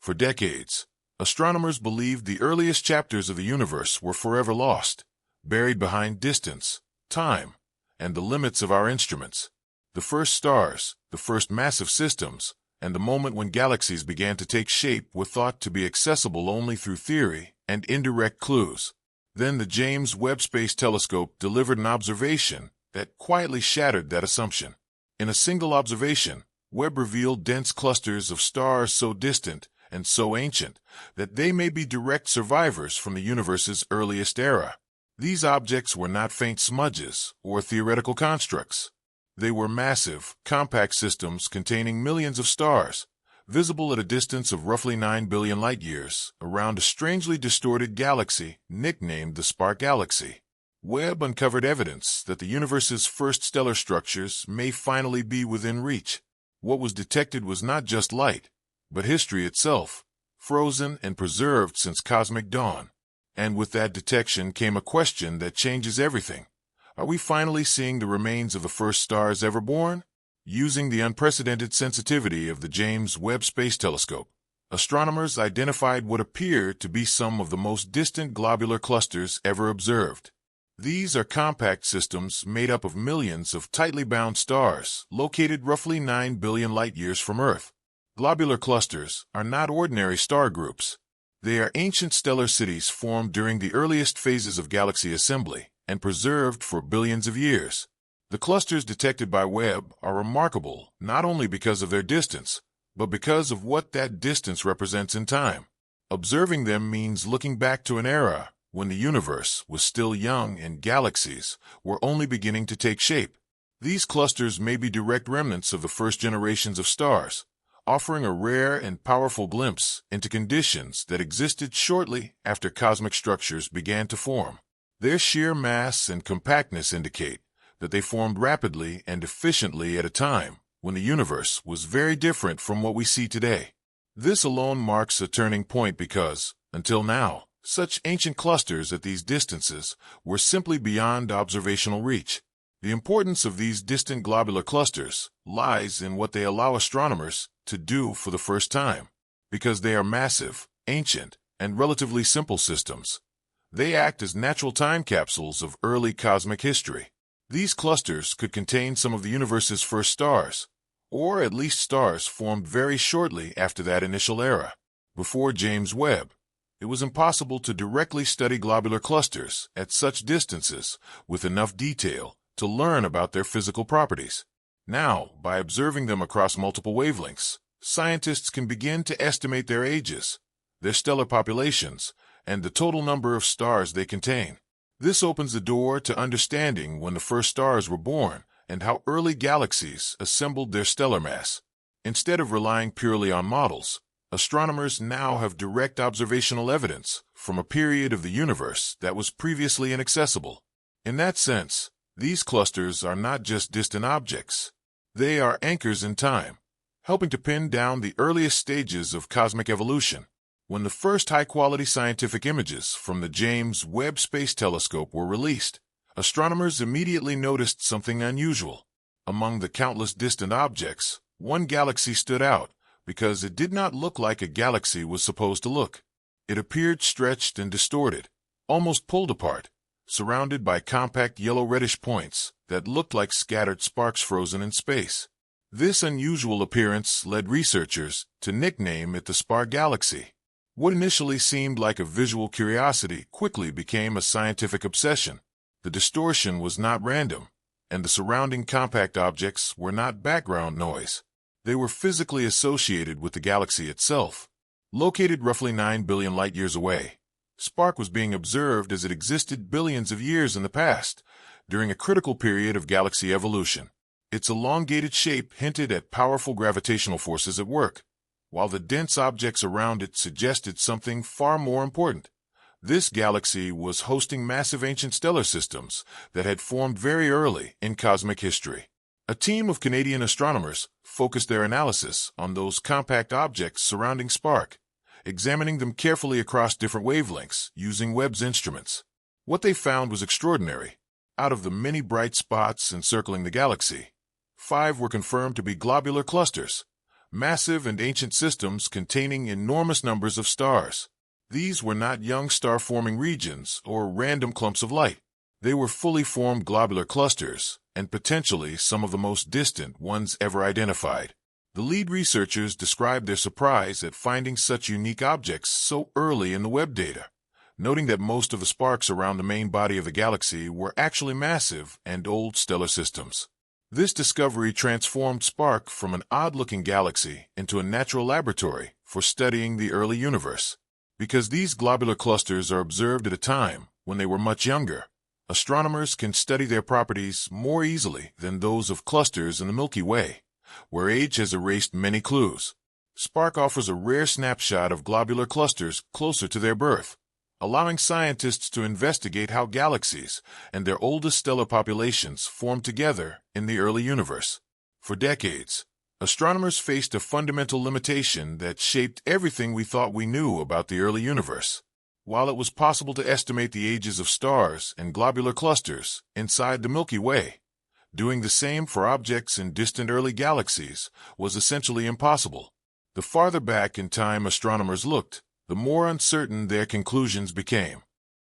For decades, astronomers believed the earliest chapters of the universe were forever lost, buried behind distance, time, and the limits of our instruments. The first stars, the first massive systems, and the moment when galaxies began to take shape were thought to be accessible only through theory and indirect clues. Then the James Webb Space Telescope delivered an observation that quietly shattered that assumption. In a single observation, Webb revealed dense clusters of stars so distant and so ancient that they may be direct survivors from the universe's earliest era. These objects were not faint smudges or theoretical constructs. They were massive, compact systems containing millions of stars, visible at a distance of roughly 9 billion light-years, around a strangely distorted galaxy nicknamed the Spark Galaxy. Webb uncovered evidence that the universe's first stellar structures may finally be within reach. What was detected was not just light, but history itself, frozen and preserved since cosmic dawn. And with that detection came a question that changes everything. Are we finally seeing the remains of the first stars ever born? Using the unprecedented sensitivity of the James Webb Space Telescope, astronomers identified what appeared to be some of the most distant globular clusters ever observed. These are compact systems made up of millions of tightly bound stars located roughly 9 billion light-years from Earth. Globular clusters are not ordinary star groups. They are ancient stellar cities formed during the earliest phases of galaxy assembly and preserved for billions of years. The clusters detected by Webb are remarkable not only because of their distance, but because of what that distance represents in time. Observing them means looking back to an era when the universe was still young and galaxies were only beginning to take shape. These clusters may be direct remnants of the first generations of stars, offering a rare and powerful glimpse into conditions that existed shortly after cosmic structures began to form. Their sheer mass and compactness indicate that they formed rapidly and efficiently at a time when the universe was very different from what we see today. This alone marks a turning point because, until now, such ancient clusters at these distances were simply beyond observational reach. The importance of these distant globular clusters lies in what they allow astronomers to do for the first time. Because they are massive, ancient, and relatively simple systems, they act as natural time capsules of early cosmic history. These clusters could contain some of the universe's first stars, or at least stars formed very shortly after that initial era. Before James Webb, it was impossible to directly study globular clusters at such distances with enough detail to learn about their physical properties. Now, by observing them across multiple wavelengths, scientists can begin to estimate their ages, their stellar populations, and the total number of stars they contain. This opens the door to understanding when the first stars were born and how early galaxies assembled their stellar mass. Instead of relying purely on models, astronomers now have direct observational evidence from a period of the universe that was previously inaccessible. In that sense, these clusters are not just distant objects. They are anchors in time, helping to pin down the earliest stages of cosmic evolution. When the first high-quality scientific images from the James Webb Space Telescope were released, astronomers immediately noticed something unusual. Among the countless distant objects, one galaxy stood out because it did not look like a galaxy was supposed to look. It appeared stretched and distorted, almost pulled apart, surrounded by compact yellow-reddish points that looked like scattered sparks frozen in space. This unusual appearance led researchers to nickname it the Spark Galaxy. What initially seemed like a visual curiosity quickly became a scientific obsession. The distortion was not random, and the surrounding compact objects were not background noise. They were physically associated with the galaxy itself. Located roughly 9 billion light-years away, Spark was being observed as it existed billions of years in the past, during a critical period of galaxy evolution. Its elongated shape hinted at powerful gravitational forces at work, while the dense objects around it suggested something far more important. This galaxy was hosting massive ancient stellar systems that had formed very early in cosmic history. A team of Canadian astronomers focused their analysis on those compact objects surrounding Spark, examining them carefully across different wavelengths using Webb's instruments. What they found was extraordinary. Out of the many bright spots encircling the galaxy, 5 were confirmed to be globular clusters, massive and ancient systems containing enormous numbers of stars. These were not young star-forming regions or random clumps of light. They were fully formed globular clusters, and potentially some of the most distant ones ever identified. The lead researchers described their surprise at finding such unique objects so early in the Webb data, noting that most of the sparks around the main body of the galaxy were actually massive and old stellar systems. This discovery transformed Spark from an odd-looking galaxy into a natural laboratory for studying the early universe. Because these globular clusters are observed at a time when they were much younger, astronomers can study their properties more easily than those of clusters in the Milky Way, where age has erased many clues. Spark offers a rare snapshot of globular clusters closer to their birth, allowing scientists to investigate how galaxies and their oldest stellar populations formed together in the early universe. For decades, astronomers faced a fundamental limitation that shaped everything we thought we knew about the early universe. While it was possible to estimate the ages of stars and globular clusters inside the Milky Way, doing the same for objects in distant early galaxies was essentially impossible. The farther back in time astronomers looked, the more uncertain their conclusions became.